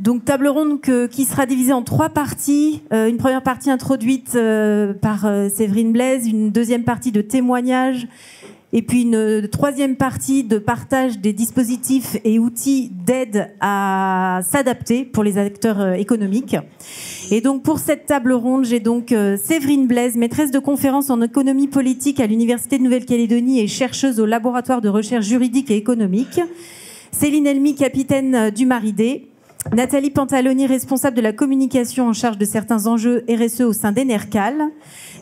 Donc table ronde qui sera divisée en 3 parties. Une première partie introduite par Séverine Blaise, une deuxième partie de témoignages, et puis une troisième partie de partage des dispositifs et outils d'aide à s'adapter pour les acteurs économiques. Et donc pour cette table ronde, j'ai donc Séverine Blaise, maîtresse de conférences en économie politique à l'Université de Nouvelle-Calédonie et chercheuse au laboratoire de recherche juridique et économique. Céline Elmy, capitaine du Maridé. Nathalie Pantaloni, responsable de la communication en charge de certains enjeux RSE au sein d'Enercal.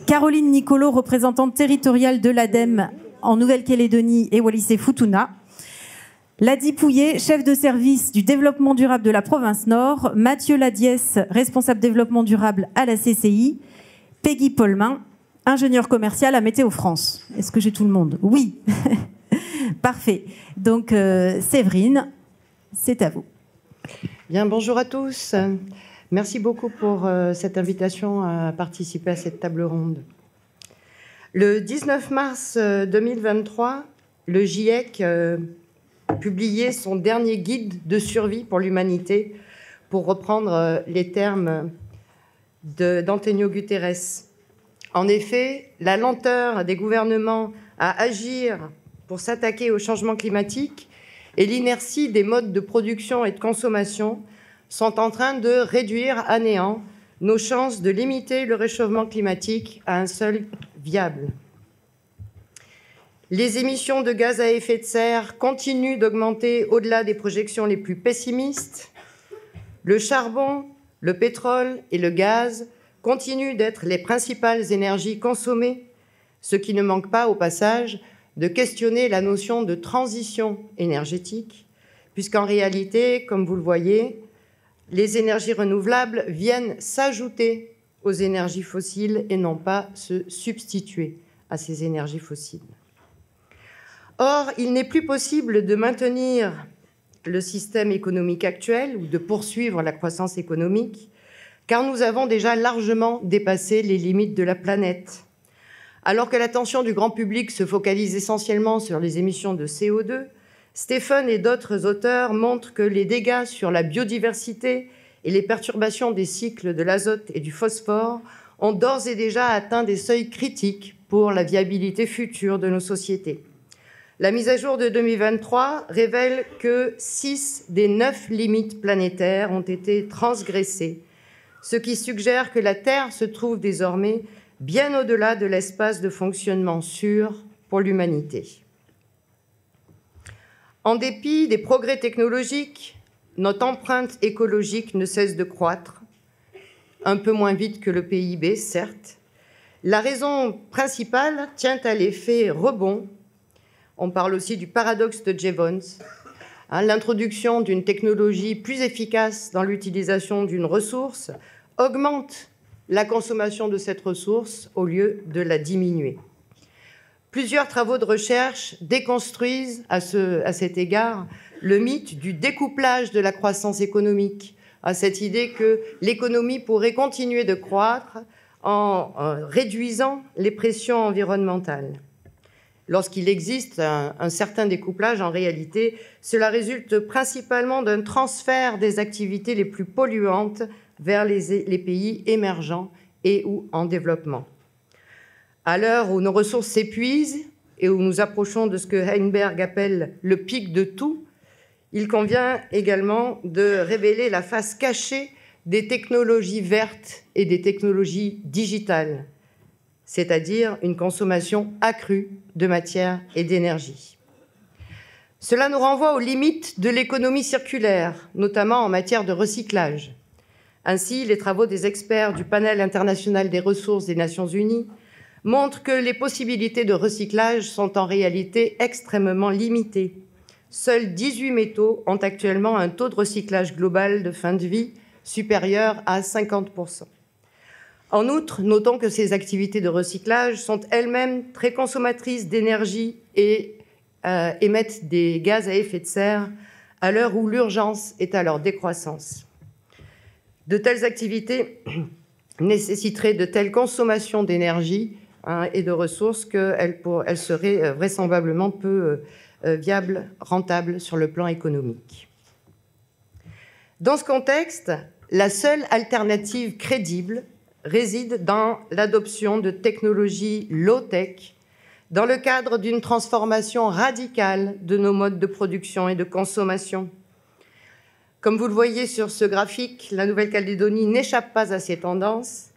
Caroline Nicolo, représentante territoriale de l'ADEME en Nouvelle-Calédonie et Wallis-et-Futuna. Ladi Pouillet, chef de service du développement durable de la province Nord. Mathieu Ladiès, responsable développement durable à la CCI. Peggy Polmin, ingénieur commercial à Météo France. Est-ce que j'ai tout le monde? Oui. Parfait. Donc, Séverine, c'est à vous. Bien, bonjour à tous. Merci beaucoup pour cette invitation à participer à cette table ronde. Le 19 mars 2023, le GIEC publiait son dernier guide de survie pour l'humanité, pour reprendre les termes d'Antonio Guterres. En effet, la lenteur des gouvernements à agir pour s'attaquer au changement climatique et l'inertie des modes de production et de consommation sont en train de réduire à néant nos chances de limiter le réchauffement climatique à un seuil viable. Les émissions de gaz à effet de serre continuent d'augmenter au-delà des projections les plus pessimistes. Le charbon, le pétrole et le gaz continuent d'être les principales énergies consommées, ce qui ne manque pas, au passage, de questionner la notion de transition énergétique, puisqu'en réalité, comme vous le voyez, les énergies renouvelables viennent s'ajouter aux énergies fossiles et non pas se substituer à ces énergies fossiles. Or, il n'est plus possible de maintenir le système économique actuel ou de poursuivre la croissance économique, car nous avons déjà largement dépassé les limites de la planète. Alors que l'attention du grand public se focalise essentiellement sur les émissions de CO2, Stephen et d'autres auteurs montrent que les dégâts sur la biodiversité et les perturbations des cycles de l'azote et du phosphore ont d'ores et déjà atteint des seuils critiques pour la viabilité future de nos sociétés. La mise à jour de 2023 révèle que 6 des 9 limites planétaires ont été transgressées, ce qui suggère que la Terre se trouve désormais bien au-delà de l'espace de fonctionnement sûr pour l'humanité. En dépit des progrès technologiques, notre empreinte écologique ne cesse de croître, un peu moins vite que le PIB, certes. La raison principale tient à l'effet rebond. On parle aussi du paradoxe de Jevons, l'introduction d'une technologie plus efficace dans l'utilisation d'une ressource augmente la consommation de cette ressource au lieu de la diminuer. Plusieurs travaux de recherche déconstruisent à cet égard le mythe du découplage de la croissance économique, à cette idée que l'économie pourrait continuer de croître en réduisant les pressions environnementales. Lorsqu'il existe un certain découplage, en réalité, cela résulte principalement d'un transfert des activités les plus polluantes vers les pays émergents et ou en développement. À l'heure où nos ressources s'épuisent et où nous approchons de ce que Heinberg appelle le pic de tout, il convient également de révéler la face cachée des technologies vertes et des technologies digitales, c'est-à-dire une consommation accrue de matière et d'énergie. Cela nous renvoie aux limites de l'économie circulaire, notamment en matière de recyclage. Ainsi, les travaux des experts du Panel international des ressources des Nations unies montrent que les possibilités de recyclage sont en réalité extrêmement limitées. Seuls 18 métaux ont actuellement un taux de recyclage global de fin de vie supérieur à 50%. En outre, notons que ces activités de recyclage sont elles-mêmes très consommatrices d'énergie et émettent des gaz à effet de serre à l'heure où l'urgence est à leur décroissance. De telles activités nécessiteraient de telles consommations d'énergie et de ressources qu'elles seraient vraisemblablement peu viables, rentables sur le plan économique. Dans ce contexte, la seule alternative crédible réside dans l'adoption de technologies low-tech dans le cadre d'une transformation radicale de nos modes de production et de consommation. Comme vous le voyez sur ce graphique, la Nouvelle-Calédonie n'échappe pas à ces tendances,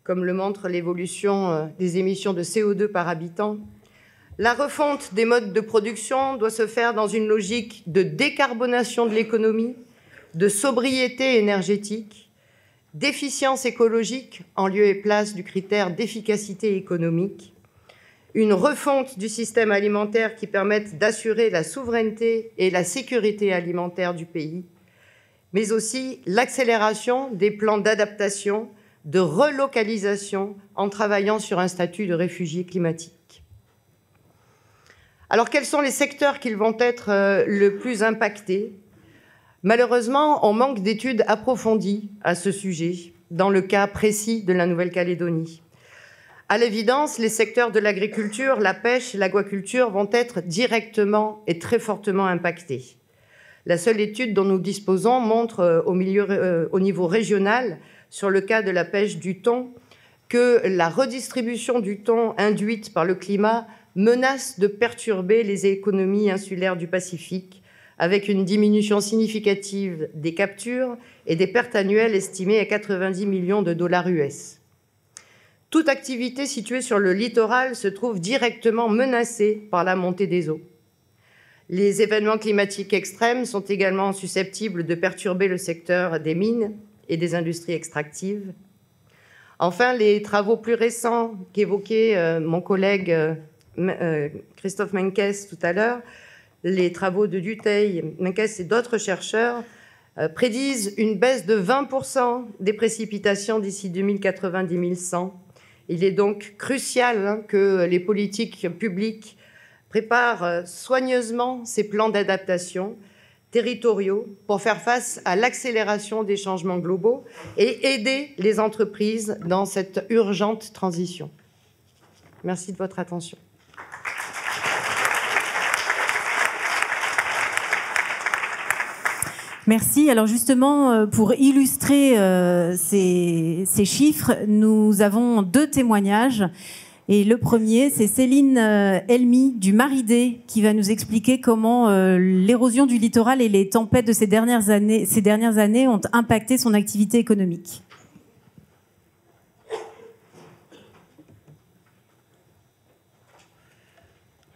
comme le montre l'évolution des émissions de CO2 par habitant. La refonte des modes de production doit se faire dans une logique de décarbonation de l'économie, de sobriété énergétique, d'efficience écologique en lieu et place du critère d'efficacité économique, une refonte du système alimentaire qui permette d'assurer la souveraineté et la sécurité alimentaire du pays, mais aussi l'accélération des plans d'adaptation, de relocalisation en travaillant sur un statut de réfugié climatique. Alors, quels sont les secteurs qui vont être le plus impactés ? Malheureusement, on manque d'études approfondies à ce sujet, dans le cas précis de la Nouvelle-Calédonie. À l'évidence, les secteurs de l'agriculture, la pêche, l'aquaculture vont être directement et très fortement impactés. La seule étude dont nous disposons montre au niveau régional, sur le cas de la pêche du thon, que la redistribution du thon induite par le climat menace de perturber les économies insulaires du Pacifique, avec une diminution significative des captures et des pertes annuelles estimées à 90 millions de dollars US. Toute activité située sur le littoral se trouve directement menacée par la montée des eaux. Les événements climatiques extrêmes sont également susceptibles de perturber le secteur des mines et des industries extractives. Enfin, les travaux plus récents qu'évoquait mon collègue Christophe Menkès tout à l'heure, les travaux de Dutheil, Menkès et d'autres chercheurs prédisent une baisse de 20% des précipitations d'ici 2080-2100. Il est donc crucial que les politiques publiques préparent soigneusement ces plans d'adaptation territoriaux pour faire face à l'accélération des changements globaux et aider les entreprises dans cette urgente transition. Merci de votre attention. Merci. Alors justement, pour illustrer ces chiffres, nous avons 2 témoignages. Et le premier, c'est Céline Elmy du Maridé qui va nous expliquer comment l'érosion du littoral et les tempêtes de ces dernières années ont impacté son activité économique.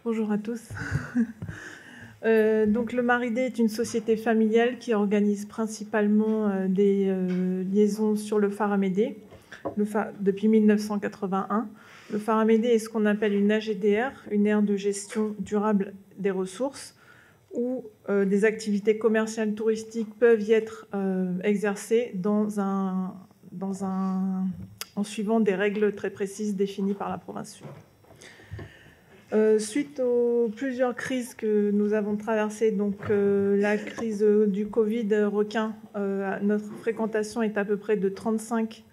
Bonjour à tous. Donc le Maridé est une société familiale qui organise principalement des liaisons sur le phare Amédée depuis 1981. Le phare Amédée est ce qu'on appelle une AGDR, une aire de gestion durable des ressources, où des activités commerciales touristiques peuvent y être exercées en suivant des règles très précises définies par la province. Suite aux plusieurs crises que nous avons traversées, donc la crise du Covid requin, notre fréquentation est à peu près de 35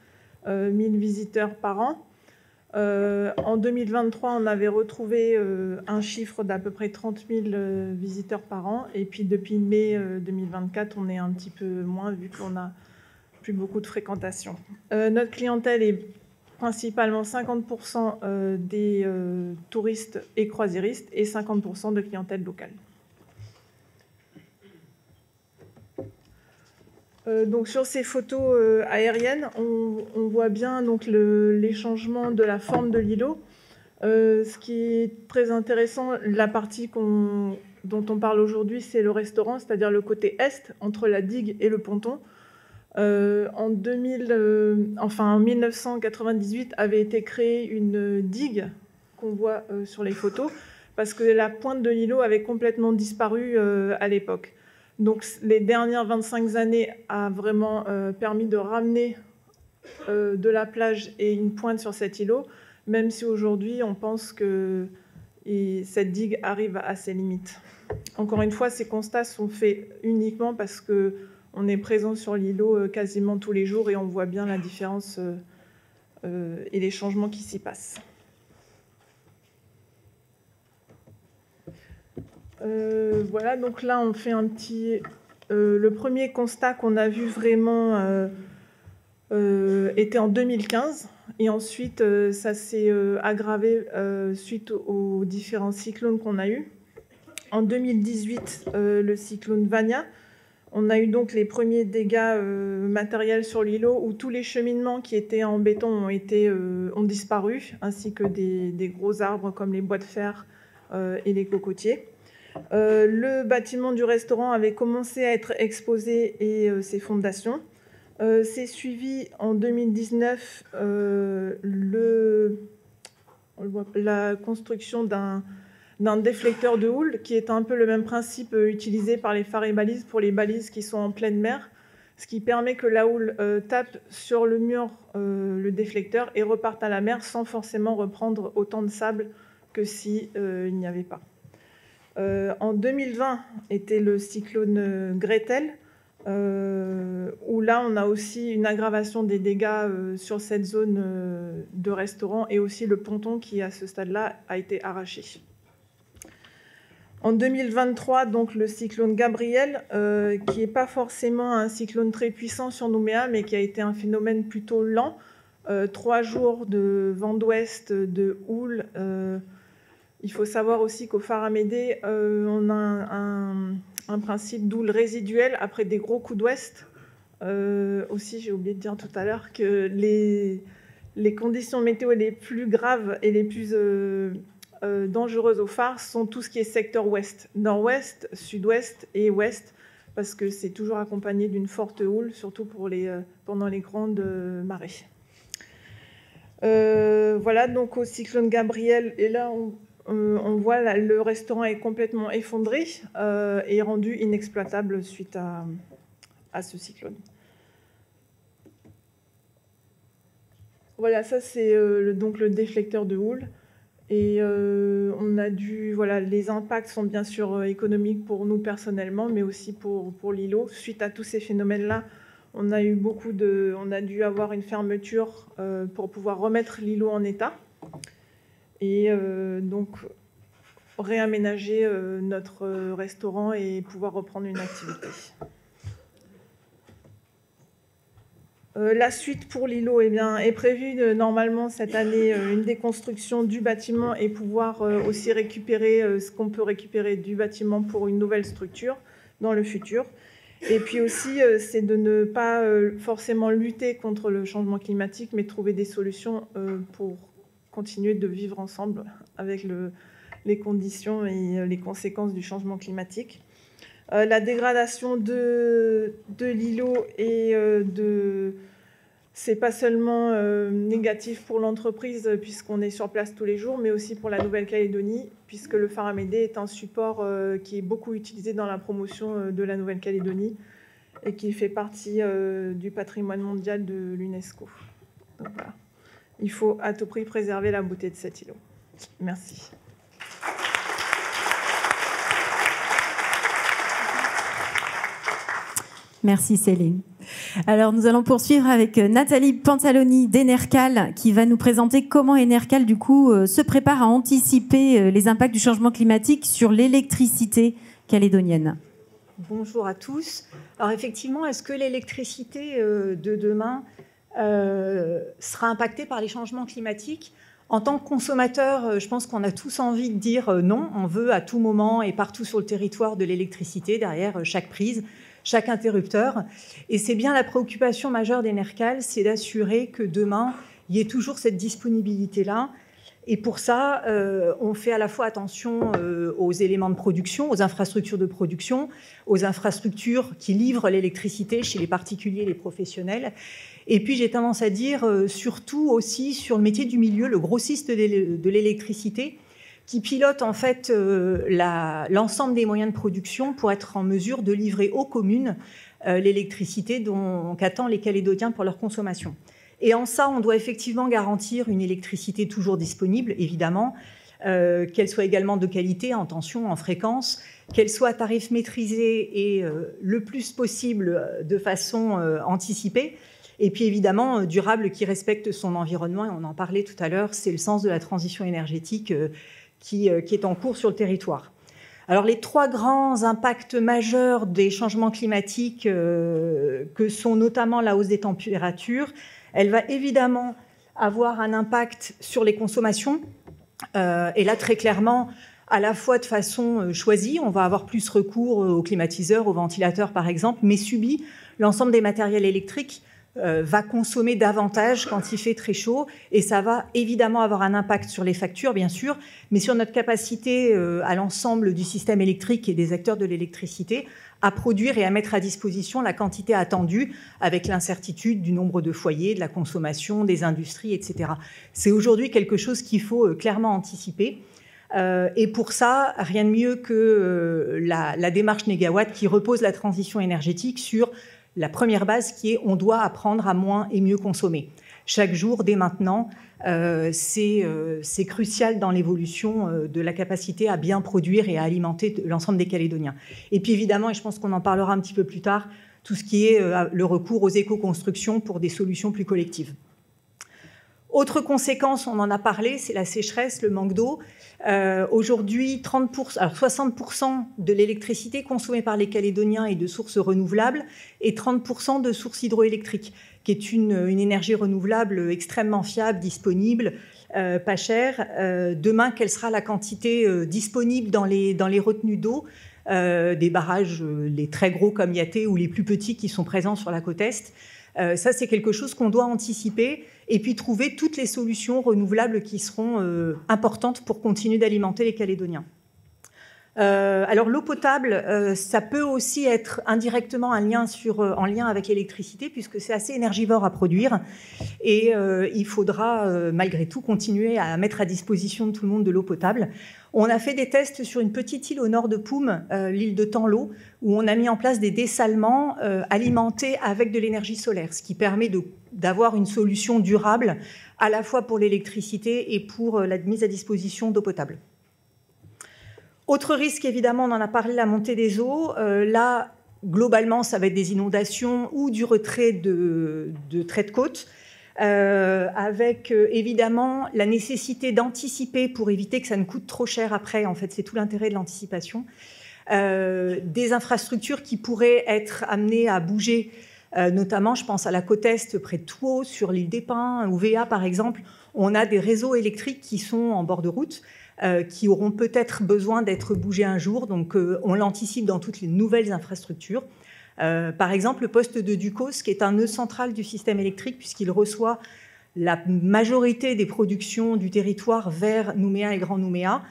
000 visiteurs par an. En 2023, on avait retrouvé un chiffre d'à peu près 30 000 visiteurs par an. Et puis depuis mai 2024, on est un petit peu moins vu qu'on n'a plus beaucoup de fréquentation. Notre clientèle est principalement 50% des touristes et croisiéristes et 50% de clientèle locale. Donc sur ces photos aériennes, on voit bien donc les changements de la forme de l'îlot. Ce qui est très intéressant, la partie dont on parle aujourd'hui, c'est le restaurant, c'est-à-dire le côté est, entre la digue et le ponton. En 1998 avait été créée une digue qu'on voit sur les photos parce que la pointe de l'îlot avait complètement disparu à l'époque. Donc les dernières 25 années a vraiment permis de ramener de la plage et une pointe sur cet îlot, même si aujourd'hui on pense que cette digue arrive à ses limites. Encore une fois, ces constats sont faits uniquement parce qu'on est présent sur l'îlot quasiment tous les jours et on voit bien la différence et les changements qui s'y passent. Voilà, donc là on fait un petit Le premier constat qu'on a vu vraiment était en 2015. Et ensuite, ça s'est aggravé suite aux différents cyclones qu'on a eus. En 2018, le cyclone Vania. On a eu donc les premiers dégâts matériels sur l'îlot où tous les cheminements qui étaient en béton ont disparu, ainsi que des gros arbres comme les bois de fer et les cocotiers. Le bâtiment du restaurant avait commencé à être exposé et ses fondations. C'est suivi en 2019 la construction d'un déflecteur de houle, qui est un peu le même principe utilisé par les phares et balises pour les balises qui sont en pleine mer, ce qui permet que la houle tape sur le mur, le déflecteur, et reparte à la mer sans forcément reprendre autant de sable que si il n'y avait pas. En 2020 était le cyclone Gretel, où là on a aussi une aggravation des dégâts sur cette zone de restaurant, et aussi le ponton qui à ce stade-là a été arraché. En 2023, donc, le cyclone Gabriel, qui n'est pas forcément un cyclone très puissant sur Nouméa, mais qui a été un phénomène plutôt lent. 3 jours de vent d'ouest, de houle. Il faut savoir aussi qu'au phare Amédée, on a un principe d'houle résiduelle après des gros coups d'ouest. Aussi, j'ai oublié de dire tout à l'heure que les conditions météo les plus graves et les plus dangereuses au phare sont tout ce qui est secteur ouest, nord-ouest, sud-ouest et ouest, parce que c'est toujours accompagné d'une forte houle, surtout pendant les grandes marées. Voilà, donc au cyclone Gabriel, et là on voit le restaurant est complètement effondré et rendu inexploitable suite à ce cyclone. Voilà, ça c'est donc le déflecteur de houle. Et on a les impacts sont bien sûr économiques pour nous personnellement, mais aussi pour l'îlot. Suite à tous ces phénomènes-là, on a dû avoir une fermeture pour pouvoir remettre l'îlot en état et donc réaménager notre restaurant et pouvoir reprendre une activité. La suite pour l'îlot est prévue normalement cette année, une déconstruction du bâtiment et pouvoir aussi récupérer ce qu'on peut récupérer du bâtiment pour une nouvelle structure dans le futur. Et puis aussi, c'est de ne pas forcément lutter contre le changement climatique, mais trouver des solutions pour continuer de vivre ensemble avec les conditions et les conséquences du changement climatique. La dégradation de l'îlot c'est pas seulement négatif pour l'entreprise puisqu'on est sur place tous les jours, mais aussi pour la Nouvelle-Calédonie, puisque le phare Amédée est un support qui est beaucoup utilisé dans la promotion de la Nouvelle-Calédonie et qui fait partie du patrimoine mondial de l'UNESCO. Donc voilà. Il faut à tout prix préserver la beauté de cet îlot. Merci. Merci Céline. Alors nous allons poursuivre avec Nathalie Pantaloni d'Enercal qui va nous présenter comment Enercal du coup se prépare à anticiper les impacts du changement climatique sur l'électricité calédonienne. Bonjour à tous. Alors effectivement, est-ce que l'électricité de demain sera impactée par les changements climatiques ? En tant que consommateur, je pense qu'on a tous envie de dire non. On veut à tout moment et partout sur le territoire de l'électricité derrière chaque prise, chaque interrupteur. Et c'est bien la préoccupation majeure d'Enercal, c'est d'assurer que demain, il y ait toujours cette disponibilité-là. Et pour ça, on fait à la fois attention aux éléments de production, aux infrastructures de production, aux infrastructures qui livrent l'électricité chez les particuliers et les professionnels. Et puis, j'ai tendance à dire surtout aussi sur le métier du milieu, le grossiste de l'électricité, qui pilote en fait l'ensemble des moyens de production pour être en mesure de livrer aux communes l'électricité qu'attendent les Calédoniens pour leur consommation. Et en ça, on doit effectivement garantir une électricité toujours disponible, évidemment, qu'elle soit également de qualité, en tension, en fréquence, qu'elle soit à tarif maîtrisé et le plus possible de façon anticipée. Et puis évidemment, durable, qui respecte son environnement. Et on en parlait tout à l'heure, c'est le sens de la transition énergétique qui est en cours sur le territoire. Alors les 3 grands impacts majeurs des changements climatiques que sont notamment la hausse des températures, elle va évidemment avoir un impact sur les consommations. Et là, très clairement, à la fois de façon choisie, on va avoir plus recours aux climatiseurs, aux ventilateurs par exemple, mais subi, l'ensemble des matériels électriques va consommer davantage quand il fait très chaud, et ça va évidemment avoir un impact sur les factures, bien sûr, mais sur notre capacité à l'ensemble du système électrique et des acteurs de l'électricité à produire et à mettre à disposition la quantité attendue, avec l'incertitude du nombre de foyers, de la consommation, des industries, etc. C'est aujourd'hui quelque chose qu'il faut clairement anticiper. Et pour ça, rien de mieux que la démarche Négawatt qui repose la transition énergétique sur la première base qui est on doit apprendre à moins et mieux consommer. Chaque jour, dès maintenant, c'est crucial dans l'évolution de la capacité à bien produire et à alimenter l'ensemble des Calédoniens. Et puis évidemment, et je pense qu'on en parlera un petit peu plus tard, tout ce qui est le recours aux éco-constructions pour des solutions plus collectives. Autre conséquence, on en a parlé, c'est la sécheresse, le manque d'eau. Aujourd'hui, 60% de l'électricité consommée par les Calédoniens est de sources renouvelables et 30% de sources hydroélectriques, qui est une énergie renouvelable extrêmement fiable, disponible, pas chère. Demain, quelle sera la quantité disponible dans les retenues d'eau des barrages, les très gros comme Yaté ou les plus petits qui sont présents sur la côte Est? Ça, c'est quelque chose qu'on doit anticiper et puis trouver toutes les solutions renouvelables qui seront importantes pour continuer d'alimenter les Calédoniens. Alors l'eau potable, ça peut aussi être indirectement en lien avec l'électricité puisque c'est assez énergivore à produire et il faudra malgré tout continuer à mettre à disposition de tout le monde de l'eau potable. On a fait des tests sur une petite île au nord de Poum, l'île de Tanlo, où on a mis en place des dessalements alimentés avec de l'énergie solaire, ce qui permet d'avoir une solution durable à la fois pour l'électricité et pour la mise à disposition d'eau potable. Autre risque, évidemment, on en a parlé, la montée des eaux. Là, globalement, ça va être des inondations ou du retrait de traits de côte, avec évidemment la nécessité d'anticiper pour éviter que ça ne coûte trop cher après. En fait, c'est tout l'intérêt de l'anticipation. Des infrastructures qui pourraient être amenées à bouger, notamment, je pense à la côte Est, près de Touault, sur l'île des Pins, ou Véa, par exemple. On a des réseaux électriques qui sont en bord de route, qui auront peut-être besoin d'être bougés un jour. Donc, on l'anticipe dans toutes les nouvelles infrastructures. Par exemple, le poste de Ducos, qui est un nœud central du système électrique, puisqu'il reçoit la majorité des productions du territoire vers Nouméa et Grand Nouméa.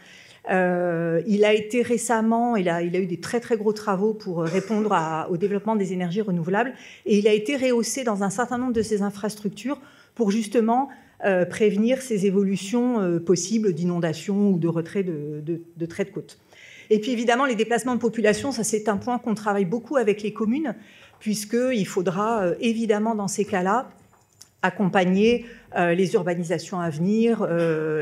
Il a été récemment, il a eu des très très gros travaux pour répondre au développement des énergies renouvelables, et il a été rehaussé dans un certain nombre de ces infrastructures pour justement prévenir ces évolutions possibles d'inondations ou de retrait de traits de côte. Et puis évidemment, les déplacements de population, ça c'est un point qu'on travaille beaucoup avec les communes, puisqu'il faudra évidemment dans ces cas-là accompagner les urbanisations à venir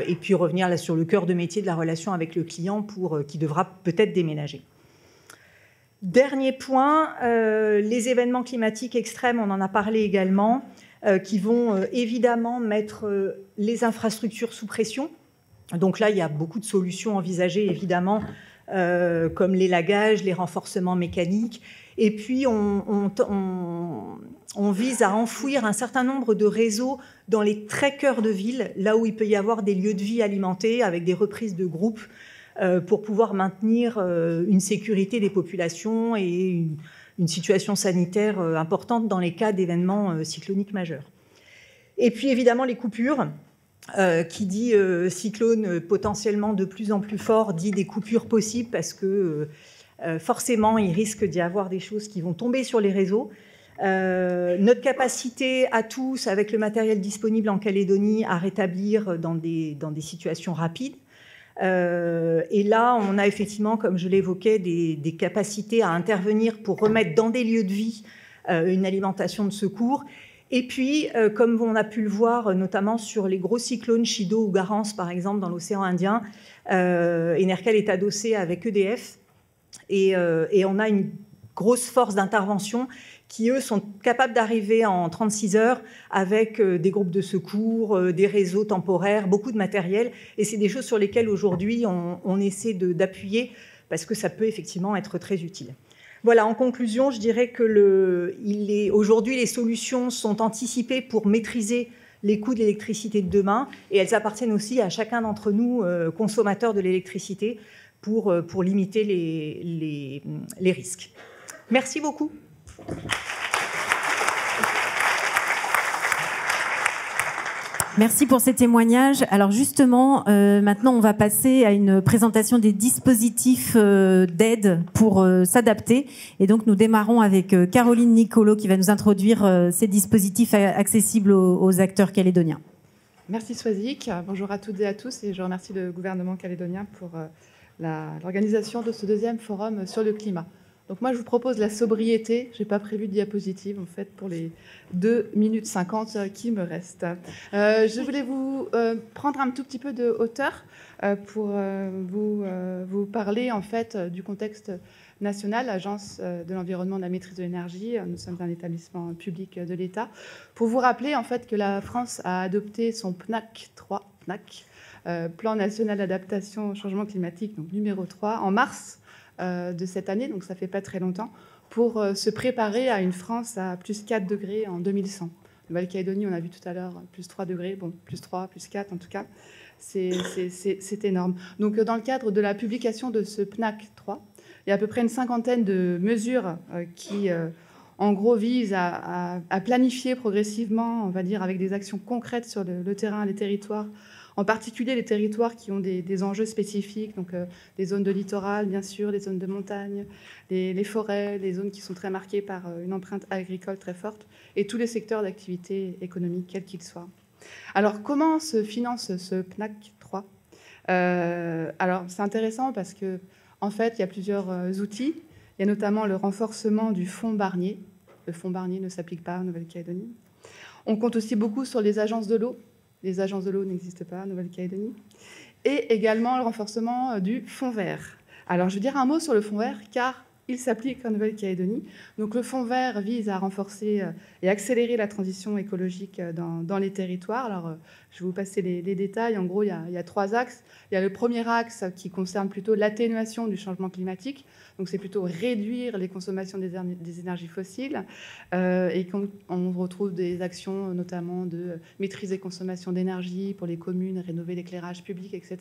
et puis revenir là sur le cœur de métier de la relation avec le client qui devra peut-être déménager. Dernier point, les événements climatiques extrêmes, on en a parlé également, qui vont évidemment mettre les infrastructures sous pression. Donc là, il y a beaucoup de solutions envisagées, évidemment, comme l'élagage, les renforcements mécaniques. Et puis, on vise à enfouir un certain nombre de réseaux dans les très cœurs de ville, là où il peut y avoir des lieux de vie alimentés avec des reprises de groupes pour pouvoir maintenir une sécurité des populations et une situation sanitaire importante dans les cas d'événements cycloniques majeurs. Et puis, évidemment, les coupures. Qui dit cyclone potentiellement de plus en plus fort, dit des coupures possibles parce que forcément, il risque d'y avoir des choses qui vont tomber sur les réseaux. Notre capacité à tous, avec le matériel disponible en Calédonie, à rétablir dans des situations rapides. Et là, on a effectivement, comme je l'évoquais, des capacités à intervenir pour remettre dans des lieux de vie une alimentation de secours. Et puis, comme on a pu le voir, notamment sur les gros cyclones Chido ou Garance, par exemple, dans l'océan Indien, Enercal est adossé avec EDF et on a une grosse force d'intervention qui, eux, sont capables d'arriver en 36 heures avec des groupes de secours, des réseaux temporaires, beaucoup de matériel. Et c'est des choses sur lesquelles, aujourd'hui, on essaie d'appuyer parce que ça peut effectivement être très utile. Voilà, en conclusion, je dirais que aujourd'hui, les solutions sont anticipées pour maîtriser les coûts de l'électricité de demain, et elles appartiennent aussi à chacun d'entre nous, consommateurs de l'électricité, pour limiter les risques. Merci beaucoup. Merci pour ces témoignages. Alors justement, maintenant, on va passer à une présentation des dispositifs d'aide pour s'adapter. Et donc, nous démarrons avec Caroline Nicolo qui va nous introduire ces dispositifs accessibles aux acteurs calédoniens. Merci Swazik. Bonjour à toutes et à tous. Et je remercie le gouvernement calédonien pour l'organisation de ce deuxième forum sur le climat. Donc moi, je vous propose la sobriété. Je n'ai pas prévu de diapositive, en fait, pour les 2 minutes 50 qui me restent. Je voulais vous prendre un tout petit peu de hauteur pour vous parler, en fait, du contexte national, l'Agence de l'environnement et de la maîtrise de l'énergie. Nous sommes un établissement public de l'État. Pour vous rappeler, en fait, que la France a adopté son PNAC 3, Plan national d'adaptation au changement climatique, donc numéro 3, en mars de cette année, donc ça fait pas très longtemps, pour se préparer à une France à plus 4 degrés en 2100. Nouvelle-Calédonie, on a vu tout à l'heure, plus 3 degrés, bon, plus 3, plus 4 en tout cas, c'est énorme. Donc dans le cadre de la publication de ce PNAC 3, il y a à peu près une cinquantaine de mesures qui, en gros, visent à planifier progressivement, on va dire, avec des actions concrètes sur le terrain, les territoires, en particulier les territoires qui ont des enjeux spécifiques, donc les zones de littoral, bien sûr, les zones de montagne, les forêts, les zones qui sont très marquées par une empreinte agricole très forte, et tous les secteurs d'activité économique, quels qu'ils soient. Alors, comment se finance ce PNAC 3 ? Alors, c'est intéressant parce que, en fait, il y a plusieurs outils. Il y a notamment le renforcement du fonds Barnier. Le fonds Barnier ne s'applique pas en Nouvelle-Calédonie. On compte aussi beaucoup sur les agences de l'eau. Les agences de l'eau n'existent pas en Nouvelle-Calédonie. Et également le renforcement du fonds vert. Alors, je veux dire un mot sur le fonds vert, car il s'applique en Nouvelle-Calédonie. Donc, le fonds vert vise à renforcer et accélérer la transition écologique dans les territoires. Alors, je vais vous passer les détails. En gros, il y a 3 axes. Il y a le premier axe qui concerne plutôt l'atténuation du changement climatique. Donc, c'est plutôt réduire les consommations des énergies fossiles. Et on retrouve des actions, notamment de maîtriser la consommation d'énergie pour les communes, rénover l'éclairage public, etc.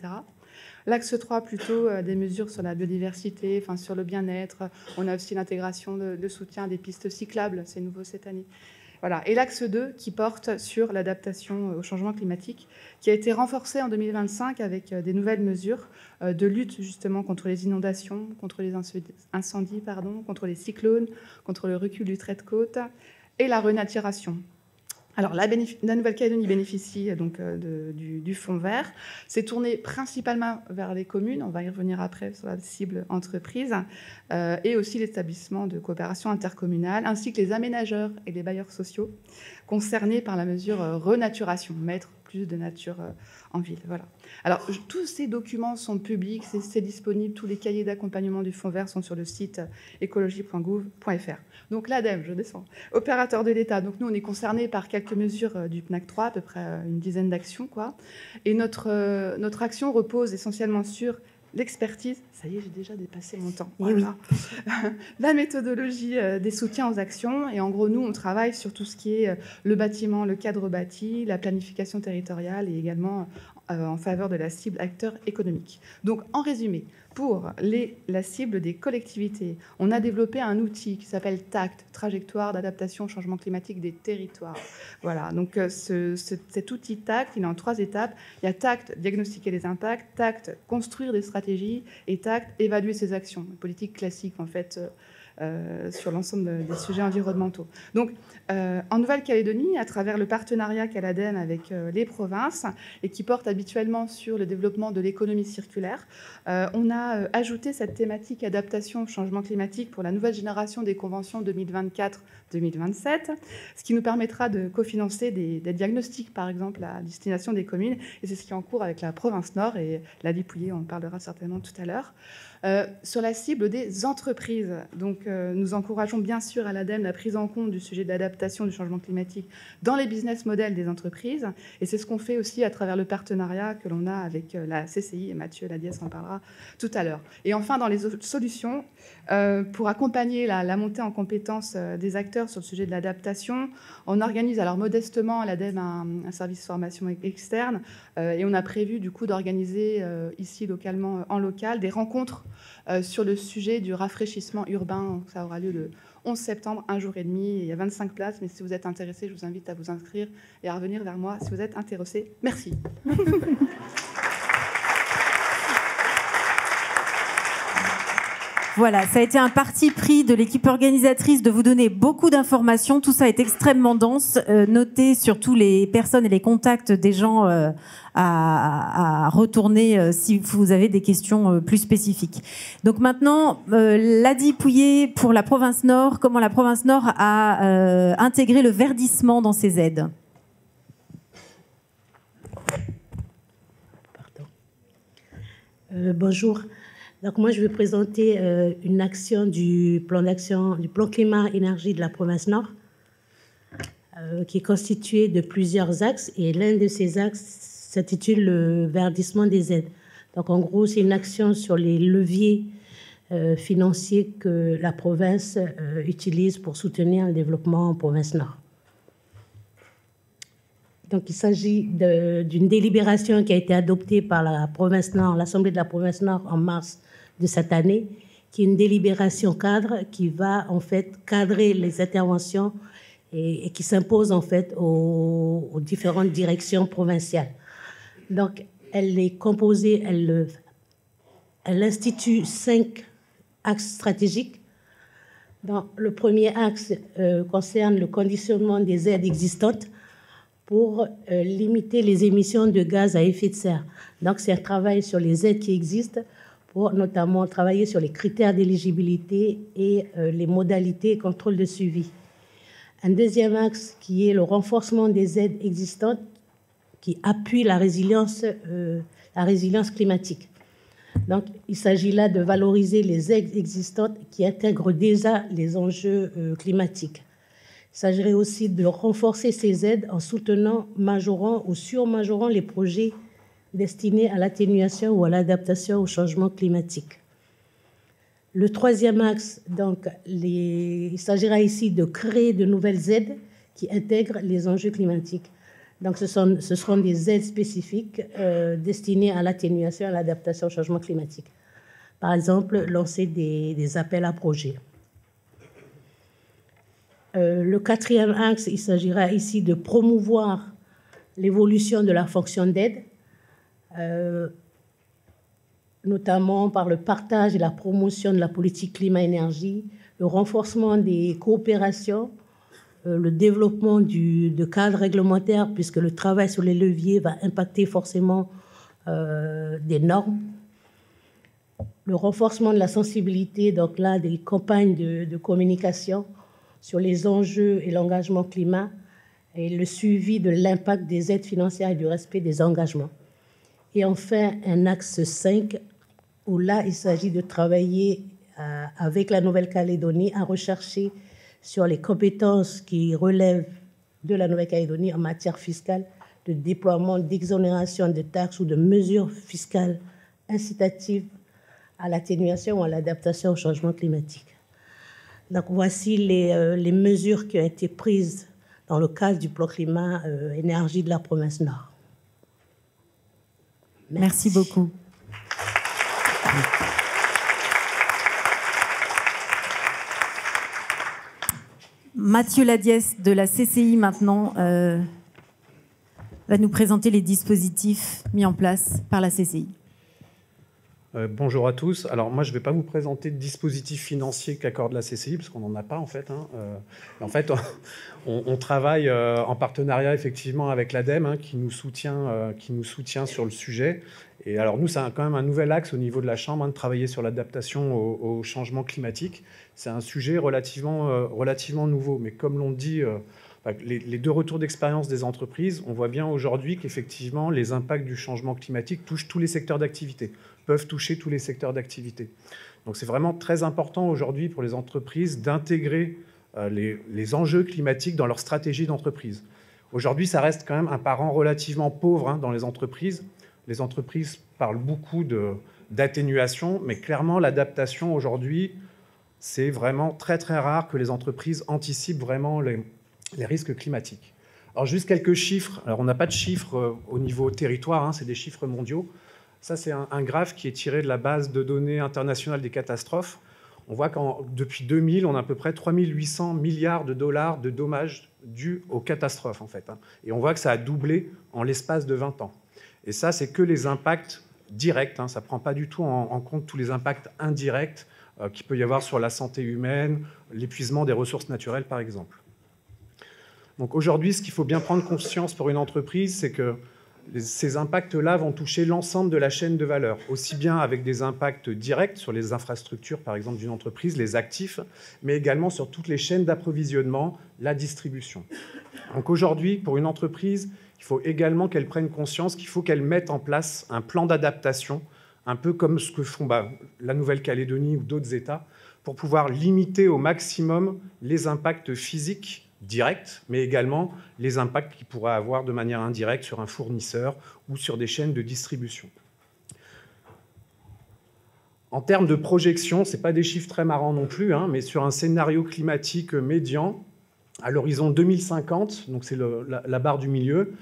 L'axe 3, plutôt des mesures sur la biodiversité, enfin, sur le bien-être. On a aussi l'intégration de soutien des pistes cyclables, c'est nouveau cette année. Voilà. Et l'axe 2, qui porte sur l'adaptation au changement climatique, qui a été renforcé en 2025 avec des nouvelles mesures de lutte justement contre les inondations, contre les incendies, contre les cyclones, contre le recul du trait de côte et la renaturation. Alors, la Nouvelle-Calédonie bénéficie donc du fonds vert. C'est tourné principalement vers les communes, on va y revenir après sur la cible entreprise, et aussi l'établissement de coopération intercommunale, ainsi que les aménageurs et les bailleurs sociaux concernés par la mesure renaturation, mettre plus de nature en ville. Voilà. Alors, tous ces documents sont publics, c'est disponible, tous les cahiers d'accompagnement du fonds vert sont sur le site écologie.gouv.fr. Donc l'ADEME, je descends, opérateur de l'État. Donc nous, on est concernés par quelques mesures du PNAC 3, à peu près une dizaine d'actions, quoi. Et notre action repose essentiellement sur l'expertise, ça y est, j'ai déjà dépassé mon temps. Voilà. La méthodologie des soutiens aux actions. Et en gros, nous, on travaille sur tout ce qui est le bâtiment, le cadre bâti, la planification territoriale et également en faveur de la cible acteurs économiques. Donc, en résumé, pour la cible des collectivités, on a développé un outil qui s'appelle TACT, Trajectoire d'adaptation au changement climatique des territoires. Voilà, donc cet outil TACT, il est en 3 étapes. Il y a TACT, diagnostiquer les impacts, TACT, construire des stratégies, et TACT, évaluer ses actions. Une politique classique, en fait, sur l'ensemble des sujets environnementaux. Donc, en Nouvelle-Calédonie, à travers le partenariat qu'a l'ADEME avec les provinces et qui porte habituellement sur le développement de l'économie circulaire, on a ajouté cette thématique adaptation au changement climatique pour la nouvelle génération des conventions 2024-2027, ce qui nous permettra de cofinancer des diagnostics, par exemple, à destination des communes. Et c'est ce qui est en cours avec la province Nord et la Pouillet, on en parlera certainement tout à l'heure. Sur la cible des entreprises. Donc, nous encourageons bien sûr à l'ADEME la prise en compte du sujet de l'adaptation du changement climatique dans les business models des entreprises. Et c'est ce qu'on fait aussi à travers le partenariat que l'on a avec la CCI, et Mathieu Ladiès en parlera tout à l'heure. Et enfin, dans les solutions, pour accompagner la montée en compétences des acteurs sur le sujet de l'adaptation, on organise alors modestement à l'ADEME un service formation externe et on a prévu du coup d'organiser ici localement, en local, des rencontres sur le sujet du rafraîchissement urbain. Ça aura lieu le 11 septembre, 1 jour et demi. Il y a 25 places, mais si vous êtes intéressés, je vous invite à vous inscrire et à revenir vers moi si vous êtes intéressés. Merci. Voilà, ça a été un parti pris de l'équipe organisatrice de vous donner beaucoup d'informations. Tout ça est extrêmement dense. Notez surtout les personnes et les contacts des gens à retourner si vous avez des questions plus spécifiques. Donc maintenant, Ladi Pouillet pour la province Nord. Comment la province Nord a intégré le verdissement dans ses aides? Bonjour. Donc moi, je vais présenter une action du plan climat-énergie de la province Nord, qui est constitué de plusieurs axes. Et l'un de ces axes s'intitule le verdissement des aides. Donc en gros, c'est une action sur les leviers financiers que la province utilise pour soutenir le développement en province Nord. Donc il s'agit d'une délibération qui a été adoptée par la province Nord, l'Assemblée de la province Nord en mars de cette année, qui est une délibération cadre qui va en fait cadrer les interventions et qui s'impose en fait aux différentes directions provinciales. Donc elle est composée, elle institue 5 axes stratégiques. Donc, le premier axe concerne le conditionnement des aides existantes pour limiter les émissions de gaz à effet de serre. Donc c'est un travail sur les aides qui existent, pour notamment travailler sur les critères d'éligibilité et les modalités et contrôle de suivi. Un deuxième axe qui est le renforcement des aides existantes qui appuient la résilience climatique. Donc, il s'agit là de valoriser les aides existantes qui intègrent déjà les enjeux climatiques. Il s'agirait aussi de renforcer ces aides en soutenant, majorant ou surmajorant les projets destinés à l'atténuation ou à l'adaptation au changement climatique. Le troisième axe, donc, il s'agira ici de créer de nouvelles aides qui intègrent les enjeux climatiques. Donc, ce seront des aides spécifiques destinées à l'atténuation et à l'adaptation au changement climatique. Par exemple, lancer des appels à projets. Le quatrième axe, il s'agira ici de promouvoir l'évolution de la fonction d'aide, notamment par le partage et la promotion de la politique climat-énergie, le renforcement des coopérations, le développement de cadres réglementaires, puisque le travail sur les leviers va impacter forcément des normes, le renforcement de la sensibilité, donc là, des campagnes de communication sur les enjeux et l'engagement climat, et le suivi de l'impact des aides financières et du respect des engagements. Et enfin, un axe 5, où là, il s'agit de travailler avec la Nouvelle-Calédonie à rechercher sur les compétences qui relèvent de la Nouvelle-Calédonie en matière fiscale, de déploiement d'exonération de taxes ou de mesures fiscales incitatives à l'atténuation ou à l'adaptation au changement climatique. Donc voici les mesures qui ont été prises dans le cadre du plan climat-énergie de la province Nord. Merci beaucoup. Mathieu Ladiès de la CCI maintenant va nous présenter les dispositifs mis en place par la CCI. Bonjour à tous. Alors moi, je ne vais pas vous présenter de dispositifs financiers qu'accorde la CCI, parce qu'on n'en a pas en fait. En fait, on travaille en partenariat effectivement avec l'ADEME, qui nous soutient sur le sujet. Et alors nous, c'est quand même un nouvel axe au niveau de la Chambre, de travailler sur l'adaptation au changement climatique. C'est un sujet relativement nouveau, mais comme l'ont dit les deux retours d'expérience des entreprises, on voit bien aujourd'hui qu'effectivement, les impacts du changement climatique touchent tous les secteurs d'activité, peuvent toucher tous les secteurs d'activité. Donc c'est vraiment très important aujourd'hui pour les entreprises d'intégrer les enjeux climatiques dans leur stratégie d'entreprise. Aujourd'hui, ça reste quand même un parent relativement pauvre dans les entreprises. Les entreprises parlent beaucoup d'atténuation, mais clairement, l'adaptation aujourd'hui, c'est vraiment très très rare que les entreprises anticipent vraiment les risques climatiques. Alors juste quelques chiffres. Alors on n'a pas de chiffres au niveau territoire, c'est des chiffres mondiaux. Ça, c'est un graphe qui est tiré de la base de données internationale des catastrophes. On voit que depuis 2000, on a à peu près 3800 milliards de dollars de dommages dus aux catastrophes, en fait. Et on voit que ça a doublé en l'espace de 20 ans. Et ça, c'est que les impacts directs. Ça ne prend pas du tout en compte tous les impacts indirects qu'il peut y avoir sur la santé humaine, l'épuisement des ressources naturelles, par exemple. Donc aujourd'hui, ce qu'il faut bien prendre conscience pour une entreprise, c'est que ces impacts-là vont toucher l'ensemble de la chaîne de valeur, aussi bien avec des impacts directs sur les infrastructures, par exemple, d'une entreprise, les actifs, mais également sur toutes les chaînes d'approvisionnement, la distribution. Donc aujourd'hui, pour une entreprise, il faut également qu'elle prenne conscience qu'il faut qu'elle mette en place un plan d'adaptation, un peu comme ce que font la Nouvelle-Calédonie ou d'autres États, pour pouvoir limiter au maximum les impacts physiques directs, mais également les impacts qu'il pourrait avoir de manière indirecte sur un fournisseur ou sur des chaînes de distribution. En termes de projection, ce n'est pas des chiffres très marrants non plus, mais sur un scénario climatique médian, à l'horizon 2050, donc c'est la barre du milieu,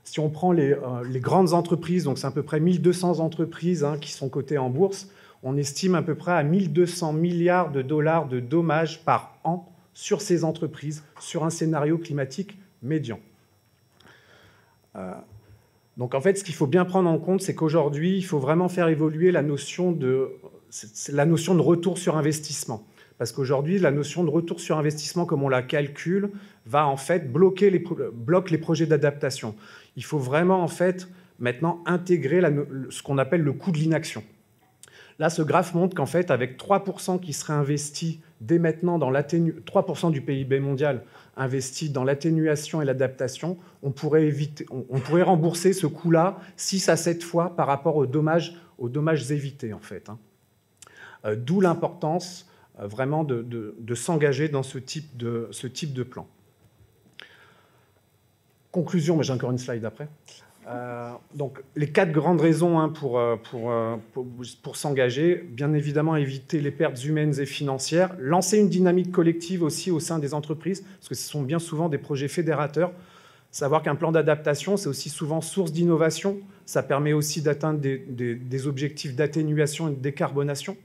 si on prend les grandes entreprises, donc c'est à peu près 1200 entreprises qui sont cotées en bourse, on estime à peu près à 1200 milliards de dollars de dommages par an sur ces entreprises, sur un scénario climatique médian. Donc en fait, ce qu'il faut bien prendre en compte, c'est qu'aujourd'hui, il faut vraiment faire évoluer la notion de retour sur investissement. Parce qu'aujourd'hui, la notion de retour sur investissement, comme on la calcule, va en fait bloque les projets d'adaptation. Il faut vraiment en fait maintenant intégrer ce qu'on appelle le coût de l'inaction. Là, ce graphe montre qu'en fait, avec 3% qui seraient investis dès maintenant dans 3% du PIB mondial investi dans l'atténuation et l'adaptation, on pourrait rembourser ce coût-là 6 à 7 fois par rapport aux dommages évités, en fait. D'où l'importance vraiment de s'engager dans ce type de plan. Conclusion, mais j'ai encore une slide après. Donc, les 4 grandes raisons pour s'engager, bien évidemment, éviter les pertes humaines et financières, lancer une dynamique collective aussi au sein des entreprises, parce que ce sont bien souvent des projets fédérateurs. Savoir qu'un plan d'adaptation, c'est aussi souvent source d'innovation. Ça permet aussi d'atteindre des objectifs d'atténuation et de décarbonation.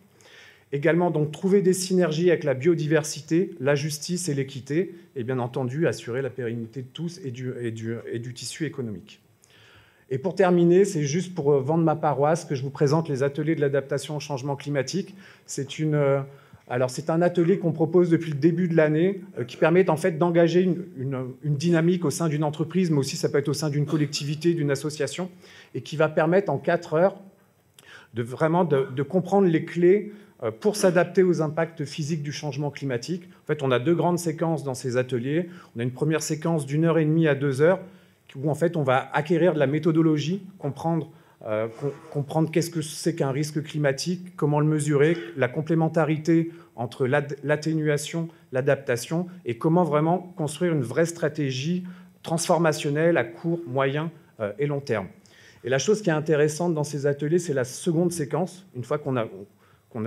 Également, donc, trouver des synergies avec la biodiversité, la justice et l'équité, et bien entendu, assurer la pérennité de tous et du tissu économique. Et pour terminer, c'est juste pour vendre ma paroisse que je vous présente les ateliers de l'adaptation au changement climatique. C'est un atelier qu'on propose depuis le début de l'année qui permet en fait d'engager une dynamique au sein d'une entreprise, mais aussi ça peut être au sein d'une collectivité, d'une association, et qui va permettre en 4 heures de comprendre les clés pour s'adapter aux impacts physiques du changement climatique. En fait, on a 2 grandes séquences dans ces ateliers. On a une première séquence d'1h30 à 2 heures, où en fait on va acquérir de la méthodologie, comprendre qu'est-ce que c'est qu'un risque climatique, comment le mesurer, la complémentarité entre l'atténuation, l'adaptation, et comment vraiment construire une vraie stratégie transformationnelle à court, moyen et long terme. Et la chose qui est intéressante dans ces ateliers, c'est la seconde séquence. Une fois qu'on a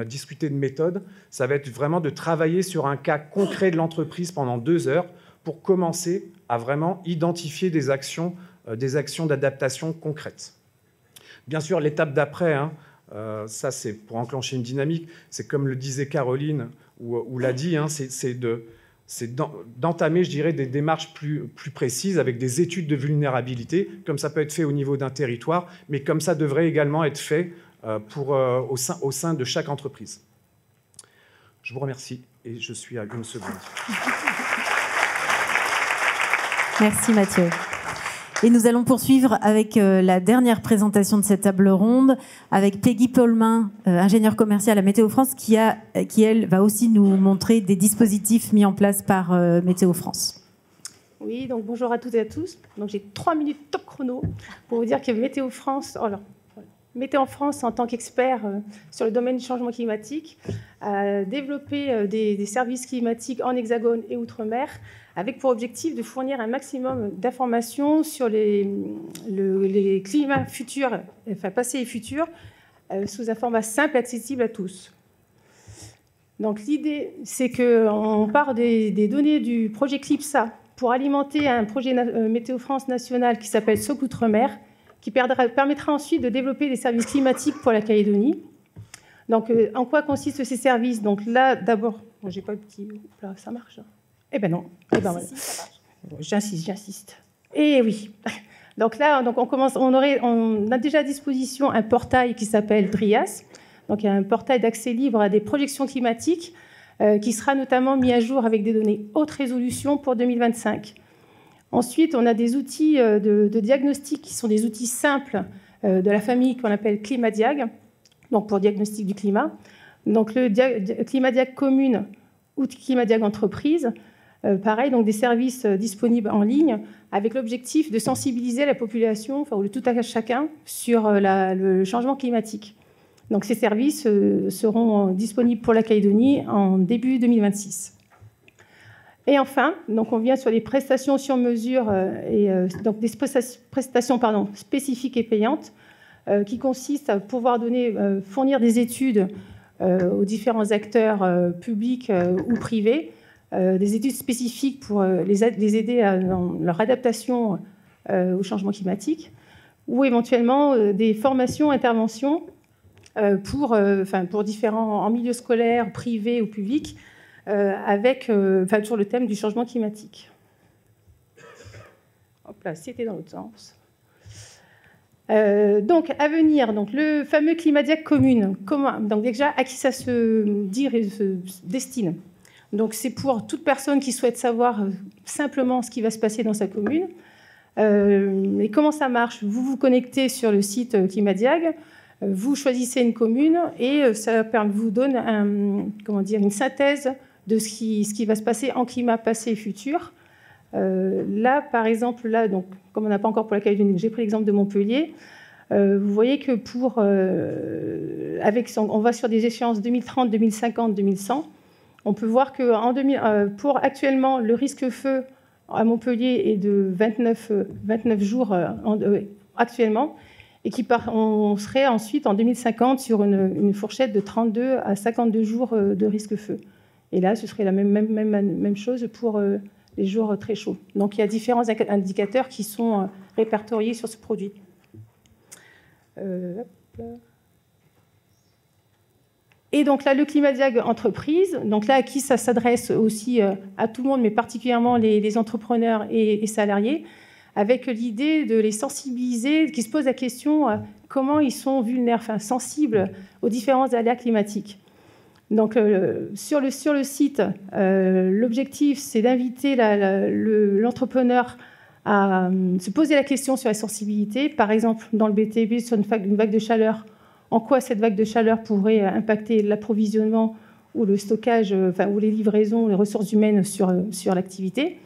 discuté de méthode, ça va être vraiment de travailler sur un cas concret de l'entreprise pendant 2 heures, pour commencer à vraiment identifier des actions d'adaptation concrètes. Bien sûr, l'étape d'après, ça c'est pour enclencher une dynamique, c'est comme le disait Caroline ou l'a dit, c'est d'entamer, je dirais, des démarches plus précises avec des études de vulnérabilité, comme ça peut être fait au niveau d'un territoire, mais comme ça devrait également être fait au sein de chaque entreprise. Je vous remercie et je suis à 1 seconde. Merci Mathieu. Et nous allons poursuivre avec la dernière présentation de cette table ronde avec Peggy Paulmin, ingénieure commerciale à Météo France, qui elle va aussi nous montrer des dispositifs mis en place par Météo France. Oui, donc bonjour à toutes et à tous. Donc j'ai 3 minutes top chrono pour vous dire que Météo France, Météo France en tant qu'expert sur le domaine du changement climatique, a développé des services climatiques en Hexagone et Outre-mer avec pour objectif de fournir un maximum d'informations sur les climats futurs, enfin passés et futurs, sous un format simple et accessible à tous. Donc l'idée, c'est qu'on part des données du projet CLIPSA pour alimenter un projet Météo France national qui s'appelle SOC Outre-mer, qui permettra ensuite de développer des services climatiques pour la Calédonie. Donc, en quoi consistent ces services? Donc là, d'abord, bon, j'ai pas le petit... Là, ça marche. Eh ben non. Eh ben, voilà. Si, ça marche. Bon, j'insiste. Et oui. Donc là, on a déjà à disposition un portail qui s'appelle DRIAS. Donc, il y a un portail d'accès libre à des projections climatiques qui sera notamment mis à jour avec des données haute résolution pour 2025. Ensuite, on a des outils de diagnostic qui sont des outils simples de la famille qu'on appelle ClimaDiag, donc pour diagnostic du climat. Donc le ClimaDiag commune ou ClimaDiag entreprise, pareil, donc des services disponibles en ligne avec l'objectif de sensibiliser la population, enfin, ou le tout à chacun, sur le changement climatique. Donc ces services seront disponibles pour la Calédonie en début 2026. Et enfin, donc on vient sur les prestations sur mesure, donc des prestations spécifiques et payantes, qui consistent à pouvoir fournir des études aux différents acteurs publics ou privés, des études spécifiques pour les aider dans leur adaptation au changement climatique, ou éventuellement des formations, interventions pour différents en milieu scolaire, privé ou public, sur le thème du changement climatique. Hop là, c'était dans l'autre sens. Donc, à venir, donc, le fameux ClimaDiag commune. Donc, déjà, à qui ça se destine? Donc, c'est pour toute personne qui souhaite savoir simplement ce qui va se passer dans sa commune. Et comment ça marche? Vous vous connectez sur le site ClimaDiag, vous choisissez une commune et ça vous donne une synthèse de ce qui va se passer en climat passé et futur. Là, par exemple, donc, comme on n'a pas encore pour la Calédonie, j'ai pris l'exemple de Montpellier. Vous voyez que on va sur des échéances 2030, 2050, 2100. On peut voir que pour actuellement, le risque feu à Montpellier est de 29 jours actuellement, et on serait ensuite en 2050 sur une fourchette de 32 à 52 jours de risque feu. Et là, ce serait la même chose pour les jours très chauds. Donc, il y a différents indicateurs qui sont répertoriés sur ce produit. Et donc là, le ClimaDiag entreprise, donc là, à qui ça s'adresse aussi à tout le monde, mais particulièrement les entrepreneurs et salariés, avec l'idée de les sensibiliser, qui se posent la question comment ils sont sensibles aux différents aléas climatiques. Donc, sur le site, l'objectif, c'est d'inviter l'entrepreneur à se poser la question sur la sensibilité. Par exemple, dans le BTP, sur une vague de chaleur, en quoi cette vague de chaleur pourrait impacter l'approvisionnement ou le stockage, ou les livraisons, les ressources humaines sur l'activité.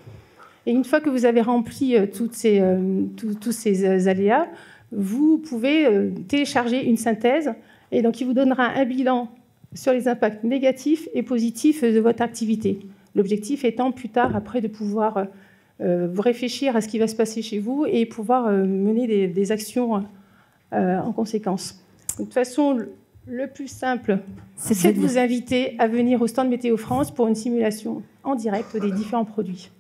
Et une fois que vous avez rempli tous ces aléas, vous pouvez télécharger une synthèse, et donc il vous donnera un bilan sur les impacts négatifs et positifs de votre activité. L'objectif étant plus tard, après, de pouvoir vous réfléchir à ce qui va se passer chez vous et pouvoir mener des actions en conséquence. De toute façon, le plus simple, c'est de vous inviter à venir au stand Météo France pour une simulation en direct des différents produits.